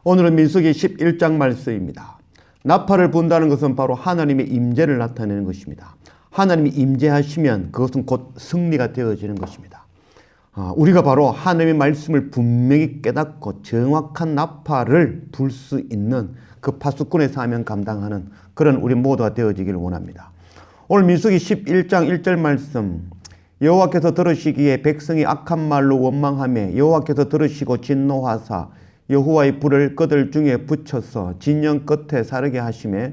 오늘은 민수기 11장 말씀입니다. 나팔을 분다는 것은 바로 하나님의 임재를 나타내는 것입니다. 하나님이 임재하시면 그것은 곧 승리가 되어지는 것입니다. 우리가 바로 하나님의 말씀을 분명히 깨닫고 정확한 나팔을 불 수 있는 그 파수꾼의 사명 감당하는 그런 우리 모두가 되어지기를 원합니다. 오늘 민수기 11장 1절 말씀, 여호와께서 들으시기에 백성이 악한 말로 원망하며 여호와께서 들으시고 진노하사 여호와의 불을 그들 중에 붙여서 진영 끝에 사르게 하시매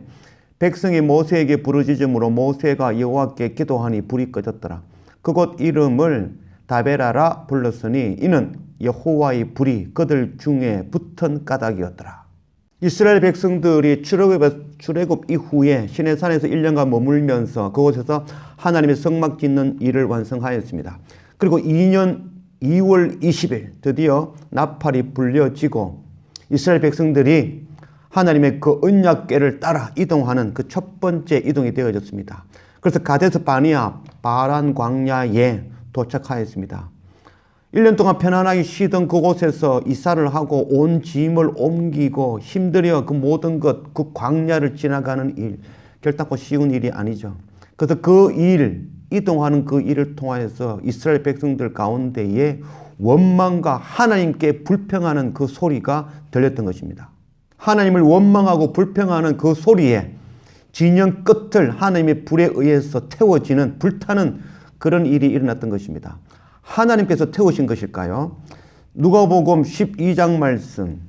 백성이 모세에게 부르짖음으로 모세가 여호와께 기도하니 불이 꺼졌더라. 그곳 이름을 다베라라 불렀으니 이는 여호와의 불이 그들 중에 붙은 까닭이었더라. 이스라엘 백성들이 출애굽 이후에 시내산에서 1년간 머물면서 그곳에서 하나님의 성막 짓는 일을 완성하였습니다. 그리고 2년 2월 20일 드디어 나팔이 불려지고 이스라엘 백성들이 하나님의 그 언약궤를 따라 이동하는 그 첫 번째 이동이 되어졌습니다. 그래서 가데스 바니아 바란 광야에 도착하였습니다. 1년 동안 편안하게 쉬던 그곳에서 이사를 하고 온 짐을 옮기고 힘들여 그 모든 것, 그 광야를 지나가는 일, 결단코 쉬운 일이 아니죠. 그래서 이동하는 그 일을 통하여서 이스라엘 백성들 가운데에 원망과 하나님께 불평하는 그 소리가 들렸던 것입니다. 하나님을 원망하고 불평하는 그 소리에 진영 끝을 하나님의 불에 의해서 태워지는 불타는 그런 일이 일어났던 것입니다. 하나님께서 태우신 것일까요? 누가복음 12장 말씀,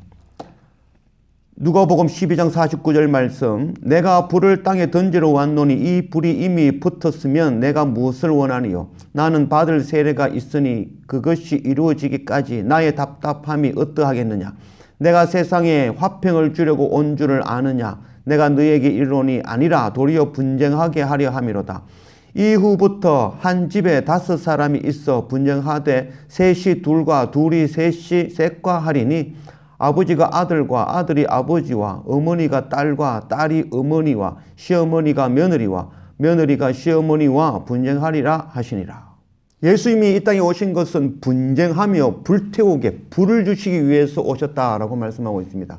누가복음 12장 49절 말씀, 내가 불을 땅에 던지러 왔노니 이 불이 이미 붙었으면 내가 무엇을 원하니요? 나는 받을 세례가 있으니 그것이 이루어지기까지 나의 답답함이 어떠하겠느냐? 내가 세상에 화평을 주려고 온 줄을 아느냐? 내가 너에게 이르노니 아니라 도리어 분쟁하게 하려 함이로다. 이후부터 한 집에 5사람이 있어 분쟁하되 셋이 둘과 둘이 셋과 하리니 아버지가 아들과 아들이 아버지와 어머니가 딸과 딸이 어머니와 시어머니가 며느리와 며느리가 시어머니와 분쟁하리라 하시니라. 예수님이 이 땅에 오신 것은 분쟁하며 불태우게 불을 주시기 위해서 오셨다라고 말씀하고 있습니다.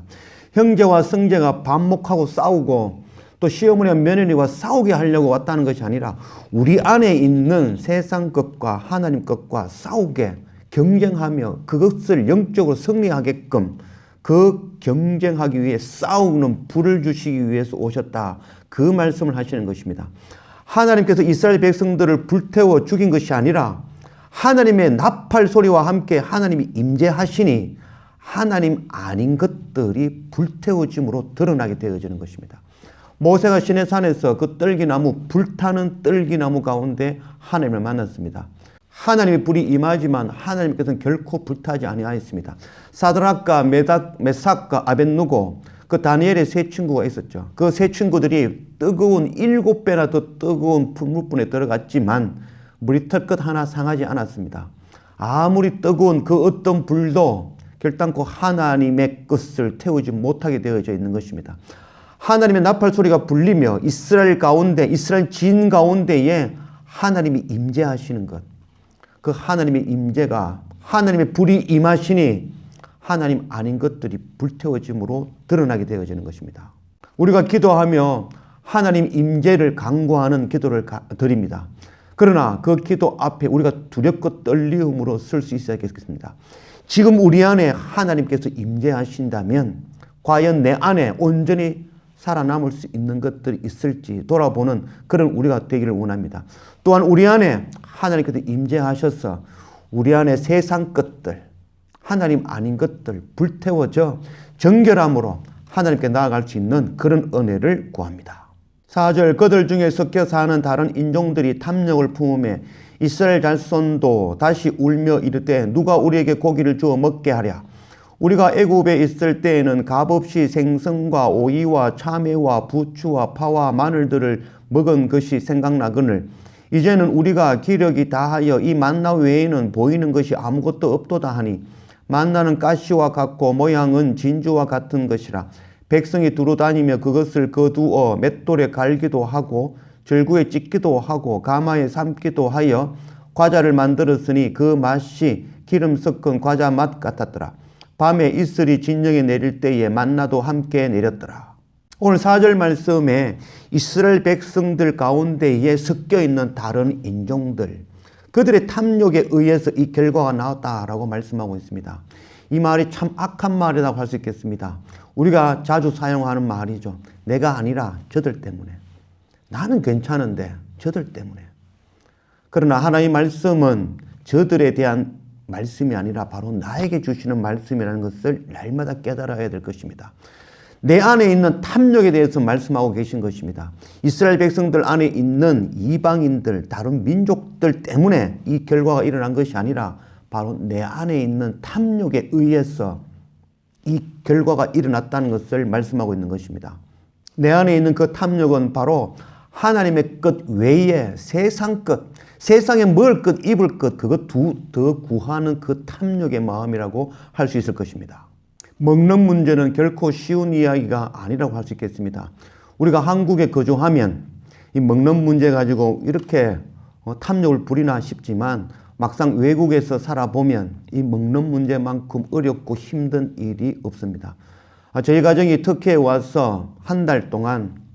형제와 성제가 반목하고 싸우고 또 시어머니와 며느리와 싸우게 하려고 왔다는 것이 아니라 우리 안에 있는 세상 것과 하나님 것과 싸우게 경쟁하며 그것을 영적으로 승리하게끔 그 경쟁하기 위해 싸우는 불을 주시기 위해서 오셨다. 그 말씀을 하시는 것입니다. 하나님께서 이스라엘 백성들을 불태워 죽인 것이 아니라 하나님의 나팔 소리와 함께 하나님이 임재하시니 하나님 아닌 것들이 불태워짐으로 드러나게 되어지는 것입니다. 모세가 시내산에서 그 떨기나무, 불타는 떨기나무 가운데 하나님을 만났습니다. 하나님의 불이 임하지만 하나님께서는 결코 불타지 아니하였습니다. 사드락과 메삭과 아벳누고 그 다니엘의 세 친구가 있었죠. 그 세 친구들이 뜨거운 7배나 더 뜨거운 풀무불에 들어갔지만 물이 털끝 하나 상하지 않았습니다. 아무리 뜨거운 그 어떤 불도 결단코 하나님의 것을 태우지 못하게 되어져 있는 것입니다. 하나님의 나팔 소리가 불리며 이스라엘 가운데, 이스라엘 진 가운데에 하나님이 임재하시는 것. 그 하나님의 임재가 하나님의 불이 임하시니 하나님 아닌 것들이 불태워짐으로 드러나게 되어지는 것입니다. 우리가 기도하며 하나님 임재를 간구하는 기도를 드립니다. 그러나 그 기도 앞에 우리가 두렵고 떨림으로 쓸 수 있어야겠습니다. 지금 우리 안에 하나님께서 임재하신다면 과연 내 안에 온전히 살아남을 수 있는 것들이 있을지 돌아보는 그런 우리가 되기를 원합니다. 또한 우리 안에 하나님께서 임재하셔서 우리 안에 세상 것들, 하나님 아닌 것들 불태워져 정결함으로 하나님께 나아갈 수 있는 그런 은혜를 구합니다. 4절, 그들 중에 섞여 사는 다른 인종들이 탐욕을 품으며 이스라엘 자손도 다시 울며 이르되 누가 우리에게 고기를 주어 먹게 하랴. 우리가 애굽에 있을 때에는 값없이 생선과 오이와 참외와 부추와 파와 마늘들을 먹은 것이 생각나거늘 이제는 우리가 기력이 다하여 이 만나 외에는 보이는 것이 아무것도 없도다 하니 만나는 가시와 같고 모양은 진주와 같은 것이라. 백성이 두루 다니며 그것을 거두어 맷돌에 갈기도 하고 절구에 찢기도 하고 가마에 삶기도 하여 과자를 만들었으니 그 맛이 기름 섞은 과자 맛 같았더라. 밤에 이슬이 진영에 내릴 때에 만나도 함께 내렸더라. 오늘 4절 말씀에 이스라엘 백성들 가운데에 섞여 있는 다른 인종들, 그들의 탐욕에 의해서 이 결과가 나왔다라고 말씀하고 있습니다. 이 말이 참 악한 말이라고 할 수 있겠습니다. 우리가 자주 사용하는 말이죠. 내가 아니라 저들 때문에. 나는 괜찮은데 저들 때문에. 그러나 하나님의 말씀은 저들에 대한 말씀이 아니라 바로 나에게 주시는 말씀이라는 것을 날마다 깨달아야 될 것입니다. 내 안에 있는 탐욕에 대해서 말씀하고 계신 것입니다. 이스라엘 백성들 안에 있는 이방인들, 다른 민족들 때문에 이 결과가 일어난 것이 아니라 바로 내 안에 있는 탐욕에 의해서 이 결과가 일어났다는 것을 말씀하고 있는 것입니다. 내 안에 있는 그 탐욕은 바로 하나님의 것 외에 세상 것, 세상에 먹을 것, 입을 것, 그것 더 구하는 그 탐욕의 마음이라고 할 수 있을 것입니다. 먹는 문제는 결코 쉬운 이야기가 아니라고 할 수 있겠습니다. 우리가 한국에 거주하면 이 먹는 문제 가지고 이렇게 탐욕을 부리나 싶지만 막상 외국에서 살아보면 이 먹는 문제만큼 어렵고 힘든 일이 없습니다. 저희 가정이 터키에 와서 한 달 동안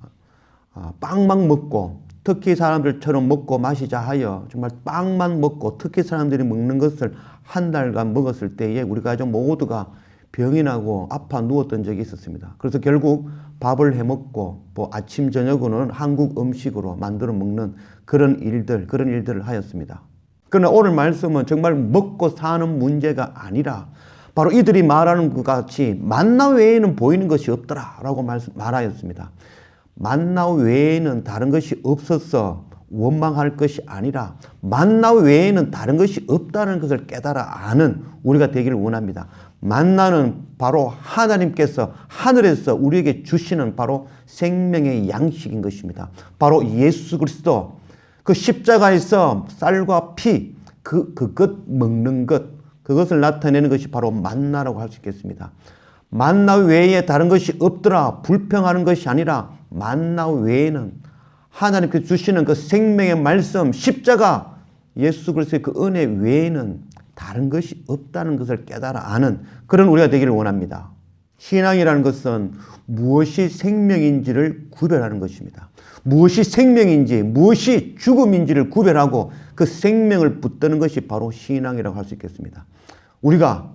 빵만 먹고 터키 사람들처럼 먹고 마시자 하여 정말 빵만 먹고 터키 사람들이 먹는 것을 한 달간 먹었을 때에 우리 가족 모두가 병이 나고 아파 누웠던 적이 있었습니다. 그래서 결국 밥을 해 먹고 아침 저녁으로는 한국 음식으로 만들어 먹는 그런 일들을 하였습니다. 그러나 오늘 말씀은 정말 먹고 사는 문제가 아니라 바로 이들이 말하는 것 같이 만나 외에는 보이는 것이 없더라라고 말하였습니다. 만나 외에는 다른 것이 없어서 원망할 것이 아니라 만나 외에는 다른 것이 없다는 것을 깨달아 아는 우리가 되기를 원합니다. 만나는 바로 하나님께서 하늘에서 우리에게 주시는 바로 생명의 양식인 것입니다. 바로 예수 그리스도 그 십자가에서 쌀과 피 그것 먹는 것, 그것을 나타내는 것이 바로 만나라고 할 수 있겠습니다. 만나 외에 다른 것이 없더라 불평하는 것이 아니라 만나 외에는 하나님께서 주시는 그 생명의 말씀 십자가 예수 그리스도의 그 은혜 외에는 다른 것이 없다는 것을 깨달아 아는 그런 우리가 되기를 원합니다. 신앙이라는 것은 무엇이 생명인지를 구별하는 것입니다. 무엇이 생명인지 무엇이 죽음인지를 구별하고 그 생명을 붙드는 것이 바로 신앙이라고 할 수 있겠습니다. 우리가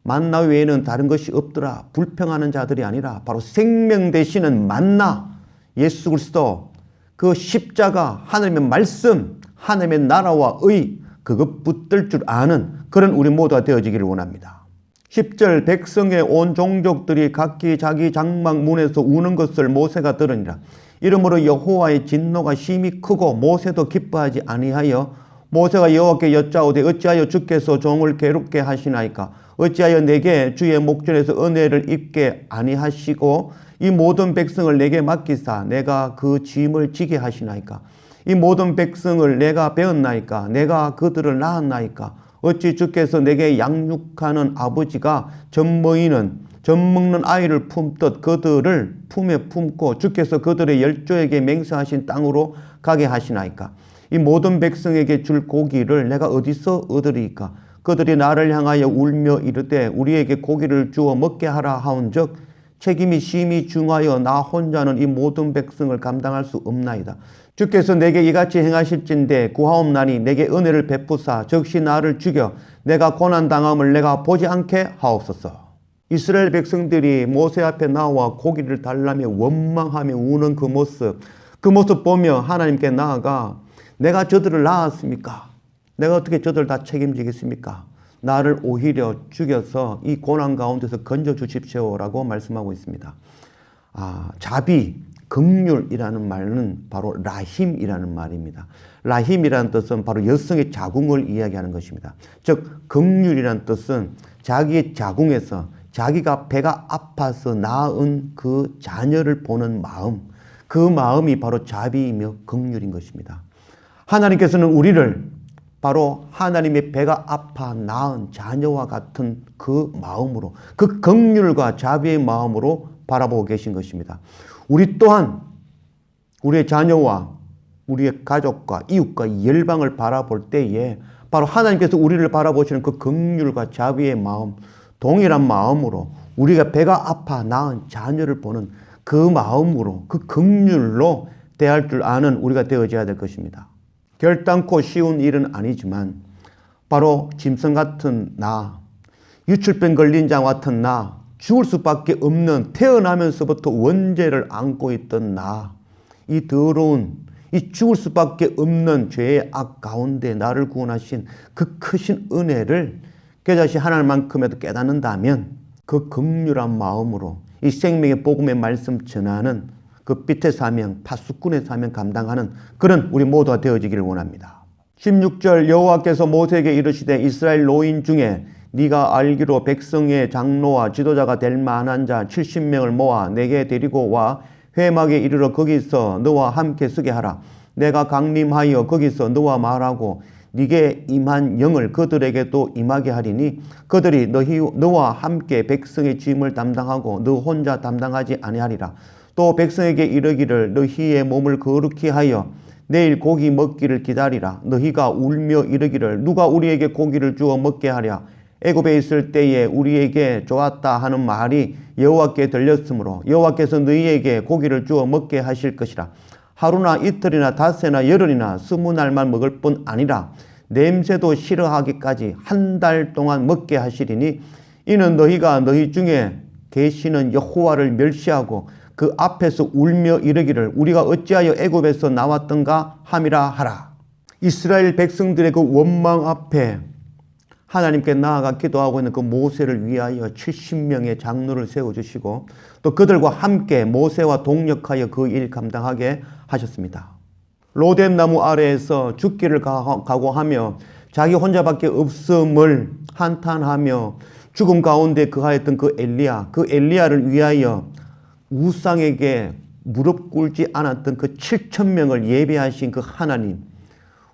만나 외에는 다른 것이 없더라 불평하는 자들이 아니라 바로 생명 되시는 만나 예수 그리스도 그 십자가 하나님의 말씀 하나님의 나라와 의 그것 붙들 줄 아는 그런 우리 모두가 되어지기를 원합니다. 10절 백성의 온 종족들이 각기 자기 장막 문에서 우는 것을 모세가 들으니라. 이러므로 여호와의 진노가 심히 크고 모세도 기뻐하지 아니하여 모세가 여호와께 여짜오되 어찌하여 주께서 종을 괴롭게 하시나이까 어찌하여 내게 주의 목전에서 은혜를 입게 아니하시고 이 모든 백성을 내게 맡기사 내가 그 짐을 지게 하시나이까 이 모든 백성을 내가 배웠나이까 내가 그들을 낳았나이까 어찌 주께서 내게 양육하는 아버지가 젖먹는 아이를 품듯 그들을 품에 품고 주께서 그들의 열조에게 맹세하신 땅으로 가게 하시나이까 이 모든 백성에게 줄 고기를 내가 어디서 얻으리이까 그들이 나를 향하여 울며 이르되 우리에게 고기를 주어 먹게 하라 하온즉 책임이 심히 중하여 나 혼자는 이 모든 백성을 감당할 수 없나이다. 주께서 내게 이같이 행하실진대 구하옵나니 내게 은혜를 베푸사 적시 나를 죽여 내가 고난당함을 내가 보지 않게 하옵소서. 이스라엘 백성들이 모세 앞에 나와 고기를 달라며 원망하며 우는 그 모습 보며 하나님께 나아가 내가 저들을 낳았습니까? 내가 어떻게 저들 다 책임지겠습니까? 나를 오히려 죽여서 이 고난 가운데서 건져 주십시오라고 말씀하고 있습니다. 자비, 긍휼이라는 말은 바로 라힘이라는 말입니다. 라힘이라는 뜻은 바로 여성의 자궁을 이야기하는 것입니다. 즉 긍휼이라는 뜻은 자기의 자궁에서 자기가 배가 아파서 낳은 그 자녀를 보는 마음, 그 마음이 바로 자비이며 긍휼인 것입니다. 하나님께서는 우리를 바로 하나님의 배가 아파 낳은 자녀와 같은 그 마음으로 그 긍휼과 자비의 마음으로 바라보고 계신 것입니다. 우리 또한 우리의 자녀와 우리의 가족과 이웃과 열방을 바라볼 때에 바로 하나님께서 우리를 바라보시는 그 긍휼과 자비의 마음 동일한 마음으로 우리가 배가 아파 낳은 자녀를 보는 그 마음으로 그 긍휼로 대할 줄 아는 우리가 되어져야 될 것입니다. 결단코 쉬운 일은 아니지만 바로 짐승 같은 나, 유출병 걸린 자 같은 나, 죽을 수밖에 없는 태어나면서부터 원죄를 안고 있던 나, 이 더러운 이 죽을 수밖에 없는 죄의 악 가운데 나를 구원하신 그 크신 은혜를 겨자씨 하나만큼에도 깨닫는다면 그 긍휼한 마음으로 이 생명의 복음의 말씀 전하는 그 빛의 사명, 파수꾼의 사명 감당하는 그런 우리 모두가 되어지기를 원합니다. 16절 여호와께서 모세에게 이르시되 이스라엘 노인 중에 네가 알기로 백성의 장로와 지도자가 될 만한 자 70명을 모아 내게 데리고 와 회막에 이르러 거기서 너와 함께 서게 하라. 내가 강림하여 거기서 너와 말하고 네게 임한 영을 그들에게도 임하게 하리니 그들이 너와 함께 백성의 짐을 담당하고 너 혼자 담당하지 아니하리라. 또 백성에게 이르기를 너희의 몸을 거룩히 하여 내일 고기 먹기를 기다리라. 너희가 울며 이르기를 누가 우리에게 고기를 주어 먹게 하랴. 애굽에 있을 때에 우리에게 좋았다 하는 말이 여호와께 들렸으므로 여호와께서 너희에게 고기를 주어 먹게 하실 것이라. 하루나 이틀이나 닷새나 열흘이나 20날만 먹을 뿐 아니라 냄새도 싫어하기까지 한 달 동안 먹게 하시리니 이는 너희가 너희 중에 계시는 여호와를 멸시하고 그 앞에서 울며 이르기를 우리가 어찌하여 애굽에서 나왔던가 함이라 하라. 이스라엘 백성들의 그 원망 앞에 하나님께 나아가 기도하고 있는 그 모세를 위하여 70명의 장로를 세워주시고 또 그들과 함께 모세와 동력하여 그 일 감당하게 하셨습니다. 로뎀나무 아래에서 죽기를 각오하며 자기 혼자밖에 없음을 한탄하며 죽음 가운데 거하였던 그 엘리야를 위하여 우상에게 무릎 꿇지 않았던 그 7,000명을 예배하신 그 하나님,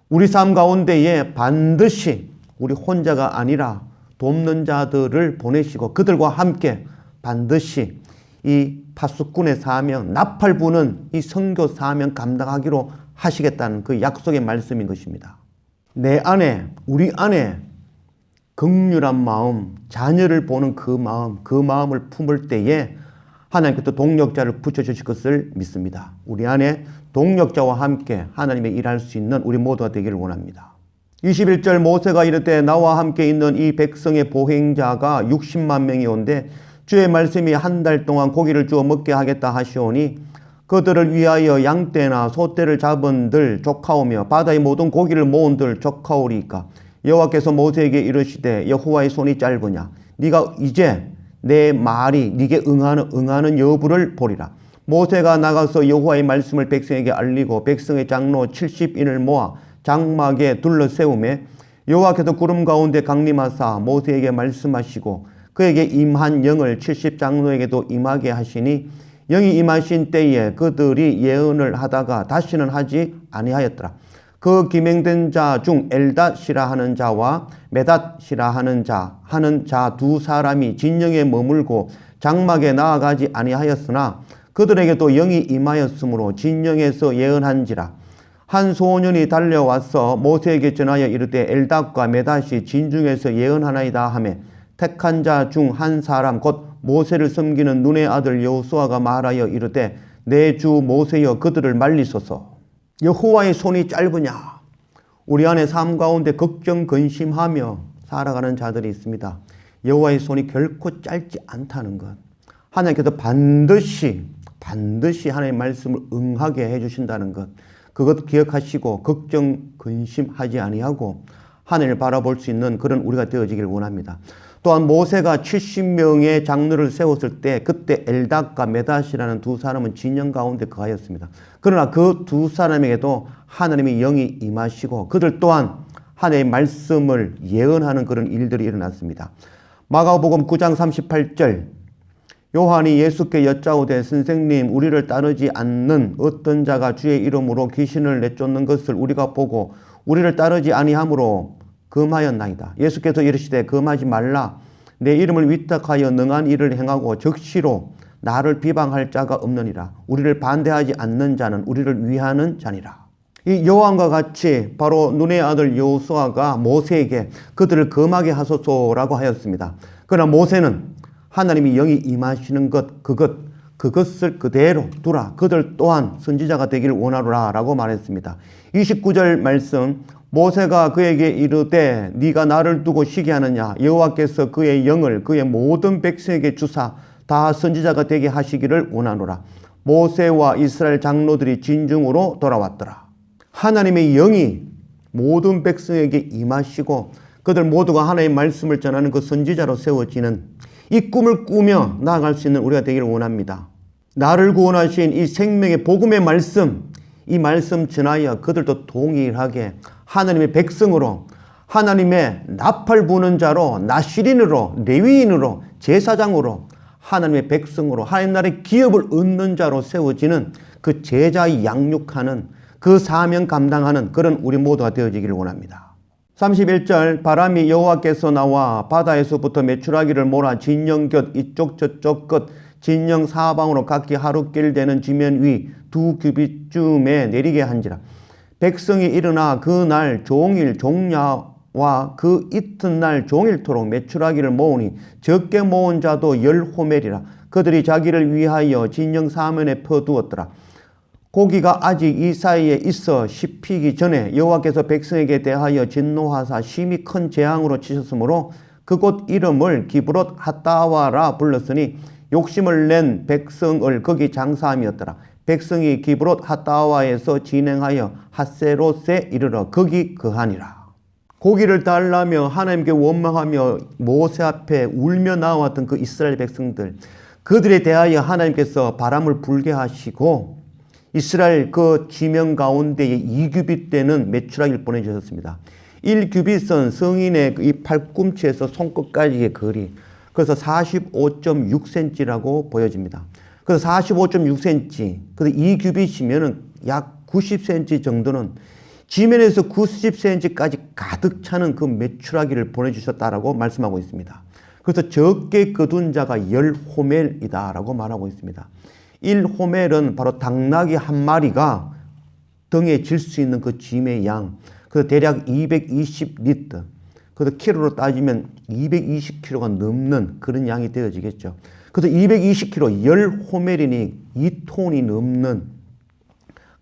우리 삶 가운데에 반드시 우리 혼자가 아니라 돕는 자들을 보내시고 그들과 함께 반드시 이 파수꾼의 사명, 나팔 부는 이 선교 사명 감당하기로 하시겠다는 그 약속의 말씀인 것입니다. 내 안에, 우리 안에 긍휼한 마음, 자녀를 보는 그 마음을 품을 때에 하나님께서 동력자를 붙여주실 것을 믿습니다. 우리 안에 동력자와 함께 하나님의 일할 수 있는 우리 모두가 되기를 원합니다. 21절 모세가 이르되 나와 함께 있는 이 백성의 보행자가 60만 명이온데 주의 말씀이 한 달 동안 고기를 주어 먹게 하겠다 하시오니 그들을 위하여 양떼나 소떼를 잡은들 조카오며 바다의 모든 고기를 모은들 조카오리이까 여호와께서 모세에게 이르시되 여호와의 손이 짧으냐 네가 이제 내 말이 네게 응하는 여부를 보리라. 모세가 나가서 여호와의 말씀을 백성에게 알리고 백성의 장로 70인을 모아 장막에 둘러세우매 여호와께서 구름 가운데 강림하사 모세에게 말씀하시고 그에게 임한 영을 70장로에게도 임하게 하시니 영이 임하신 때에 그들이 예언을 하다가 다시는 하지 아니하였더라. 그 기명된 자 중 엘닷이라 하는 자와 메닷이라 하는 자 두 사람이 진영에 머물고 장막에 나아가지 아니하였으나 그들에게도 영이 임하였으므로 진영에서 예언한지라. 한 소년이 달려와서 모세에게 전하여 이르되 엘닷과 메닷이 진중에서 예언하나이다 하며 택한 자 중 한 사람 곧 모세를 섬기는 눈의 아들 여호수아가 말하여 이르되 내 주 모세여 그들을 말리소서. 여호와의 손이 짧으냐? 우리 안에 삶 가운데 걱정 근심하며 살아가는 자들이 있습니다. 여호와의 손이 결코 짧지 않다는 것, 하나님께서 반드시 하나님의 말씀을 응하게 해주신다는 것, 그것 기억하시고 걱정 근심하지 아니하고 하늘을 바라볼 수 있는 그런 우리가 되어지길 원합니다. 또한 모세가 70명의 장로를 세웠을 때 그때 엘닷과 메닷이라는 두 사람은 진영 가운데 거하였습니다. 그러나 그 두 사람에게도 하나님의 영이 임하시고 그들 또한 하나님의 말씀을 예언하는 그런 일들이 일어났습니다. 마가복음 9장 38절 요한이 예수께 여짜오되 선생님 우리를 따르지 않는 어떤 자가 주의 이름으로 귀신을 내쫓는 것을 우리가 보고 우리를 따르지 아니하므로 금하였나이다. 예수께서 이르시되 금하지 말라. 내 이름을 위탁하여 능한 일을 행하고 적시로 나를 비방할 자가 없느니라. 우리를 반대하지 않는 자는 우리를 위하는 자니라. 이 요한과 같이 바로 눈의 아들 여호수아가 모세에게 그들을 금하게 하소서라고 하였습니다. 그러나 모세는 하나님이 영이 임하시는 그것을 그대로 두라. 그들 또한 선지자가 되기를 원하노라 라고 말했습니다. 29절 말씀, 모세가 그에게 이르되 네가 나를 두고 시기하느냐. 여호와께서 그의 영을 그의 모든 백성에게 주사 다 선지자가 되게 하시기를 원하노라. 모세와 이스라엘 장로들이 진중으로 돌아왔더라. 하나님의 영이 모든 백성에게 임하시고 그들 모두가 하나님의 말씀을 전하는 그 선지자로 세워지는 이 꿈을 꾸며 나아갈 수 있는 우리가 되기를 원합니다. 나를 구원하신 이 생명의 복음의 말씀, 이 말씀 전하여 그들도 동일하게 하나님의 백성으로, 하나님의 나팔 부는 자로, 나시린으로, 레위인으로, 제사장으로, 하나님의 백성으로, 하나님 나라의 기업을 얻는 자로 세워지는 그 제자 양육하는 그 사명 감당하는 그런 우리 모두가 되어지기를 원합니다. 31절, 바람이 여호와께서 나와 바다에서부터 메추라기를 몰아 진영 곁 이쪽 저쪽 끝 진영 사방으로 각기 하루길 되는 지면 위 2규빗쯤에 내리게 한지라. 백성이 일어나 그날 종일 종야와 그 이튿날 종일토록 메추라기를 모으니 적게 모은 자도 10호멜이라. 그들이 자기를 위하여 진영 사면에 퍼두었더라. 고기가 아직 이 사이에 있어 씹히기 전에 여호와께서 백성에게 대하여 진노하사 심히 큰 재앙으로 치셨으므로 그곳 이름을 기브롯 핫다와라 불렀으니 욕심을 낸 백성을 거기 장사함이었더라. 백성이 기브롯 핫다와에서 진행하여 핫세롯에 이르러 거기 거하니라. 고기를 달라며 하나님께 원망하며 모세 앞에 울며 나왔던 그 이스라엘 백성들, 그들에 대하여 하나님께서 바람을 불게 하시고 이스라엘 그 지명 가운데에 2규빗 되는 메추라기를 보내주셨습니다. 1규빗은 성인의 이 팔꿈치에서 손끝까지의 거리, 그래서 45.6cm라고 보여집니다. 그래서 45.6cm, 그래서 2규빗이면 약 90cm 정도는 지면에서 90cm까지 가득 차는 그 메추라기를 보내주셨다라고 말씀하고 있습니다. 그래서 적게 거둔 자가 10호멜이다라고 말하고 있습니다. 1호멜은 바로 당나귀 한 마리가 등에 질 수 있는 그 짐의 양, 그래서 대략 220리터, 그래서 키로로 따지면 220kg가 넘는 그런 양이 되어지겠죠. 그래서 220kg, 10호멜이니 2톤이 넘는,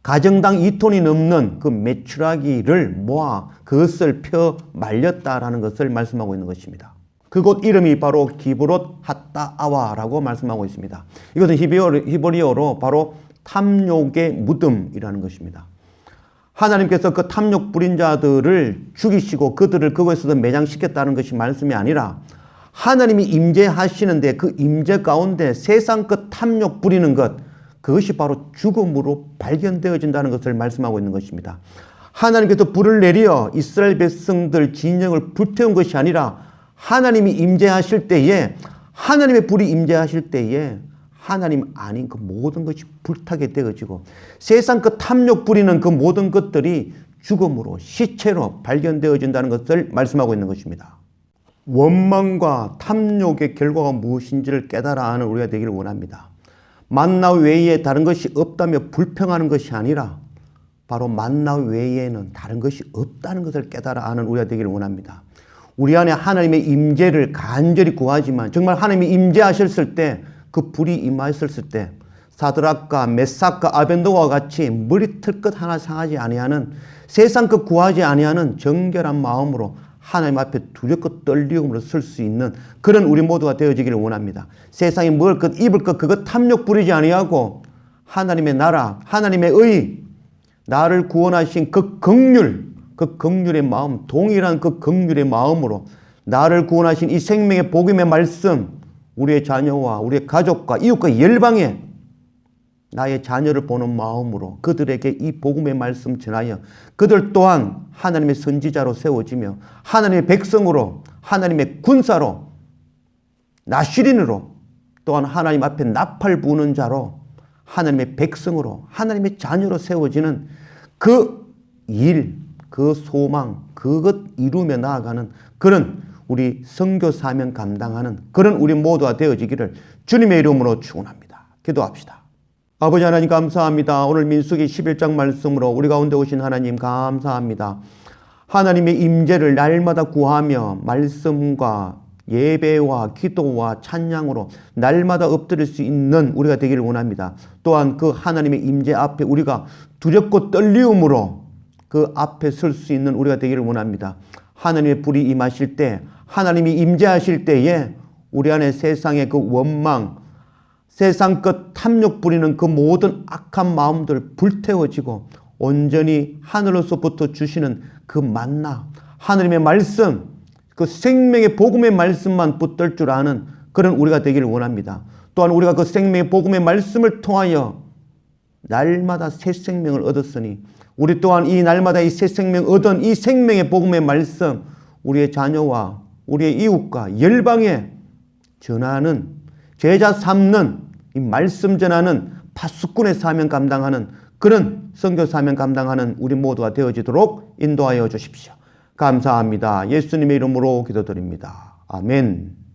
가정당 2톤이 넘는 그 메추라기를 모아 그것을 펴 말렸다라는 것을 말씀하고 있는 것입니다. 그곳 이름이 바로 기브롯 핫다아와라고 말씀하고 있습니다. 이것은 히브리어로 바로 탐욕의 무덤이라는 것입니다. 하나님께서 그 탐욕 부린 자들을 죽이시고 그들을 그곳에서 매장시켰다는 것이 말씀이 아니라 하나님이 임재하시는데 그 임재 가운데 세상 그 탐욕 부리는 것, 그것이 바로 죽음으로 발견되어진다는 것을 말씀하고 있는 것입니다. 하나님께서 불을 내려 이스라엘 백성들 진영을 불태운 것이 아니라 하나님이 임재하실 때에, 하나님의 불이 임재하실 때에 하나님 아닌 그 모든 것이 불타게 되어지고 세상 그 탐욕 부리는 그 모든 것들이 죽음으로, 시체로 발견되어진다는 것을 말씀하고 있는 것입니다. 원망과 탐욕의 결과가 무엇인지를 깨달아 아는 우리가 되기를 원합니다. 만나 외에 다른 것이 없다며 불평하는 것이 아니라 바로 만나 외에는 다른 것이 없다는 것을 깨달아 아는 우리가 되기를 원합니다. 우리 안에 하나님의 임재를 간절히 구하지만 정말 하나님이 임재하셨을 때, 그 불이 임하셨을 때 사드락과 메삭과 아벤노고와 같이 머리털 것 하나 상하지 아니하는, 세상 것 구하지 아니하는 정결한 마음으로 하나님 앞에 두렵고 떨리움으로 설 수 있는 그런 우리 모두가 되어지기를 원합니다. 세상에 먹을 것, 입을 것, 그것 탐욕 부리지 아니하고 하나님의 나라, 하나님의 의, 나를 구원하신 그 긍휼, 그 긍휼의 마음, 동일한 그 긍휼의 마음으로 나를 구원하신 이 생명의 복음의 말씀, 우리의 자녀와 우리의 가족과 이웃과 열방에 나의 자녀를 보는 마음으로 그들에게 이 복음의 말씀 전하여 그들 또한 하나님의 선지자로 세워지며 하나님의 백성으로, 하나님의 군사로, 나시린으로, 또한 하나님 앞에 나팔 부는 자로, 하나님의 백성으로, 하나님의 자녀로 세워지는 그 일, 그 소망, 그것 이루며 나아가는 그런 우리 선교 사명 감당하는 그런 우리 모두가 되어지기를 주님의 이름으로 축원합니다. 기도합시다. 아버지 하나님 감사합니다. 오늘 민수기 11장 말씀으로 우리 가운데 오신 하나님 감사합니다. 하나님의 임재를 날마다 구하며 말씀과 예배와 기도와 찬양으로 날마다 엎드릴 수 있는 우리가 되기를 원합니다. 또한 그 하나님의 임재 앞에 우리가 두렵고 떨리움으로 그 앞에 설 수 있는 우리가 되기를 원합니다. 하나님의 불이 임하실 때, 하나님이 임재하실 때에 우리 안에 세상의 그 원망, 세상 것 탐욕 부리는 그 모든 악한 마음들 불태워지고 온전히 하늘로서부터 주시는 그 만나, 하나님의 말씀, 그 생명의 복음의 말씀만 붙들 줄 아는 그런 우리가 되기를 원합니다. 또한 우리가 그 생명의 복음의 말씀을 통하여 날마다 새 생명을 얻었으니 우리 또한 이 날마다 이 새 생명 얻은 이 생명의 복음의 말씀 우리의 자녀와 우리의 이웃과 열방에 전하는, 제자 삼는, 이 말씀 전하는 파수꾼의 사명 감당하는 그런 선교 사명 감당하는 우리 모두가 되어지도록 인도하여 주십시오. 감사합니다. 예수님의 이름으로 기도드립니다. 아멘.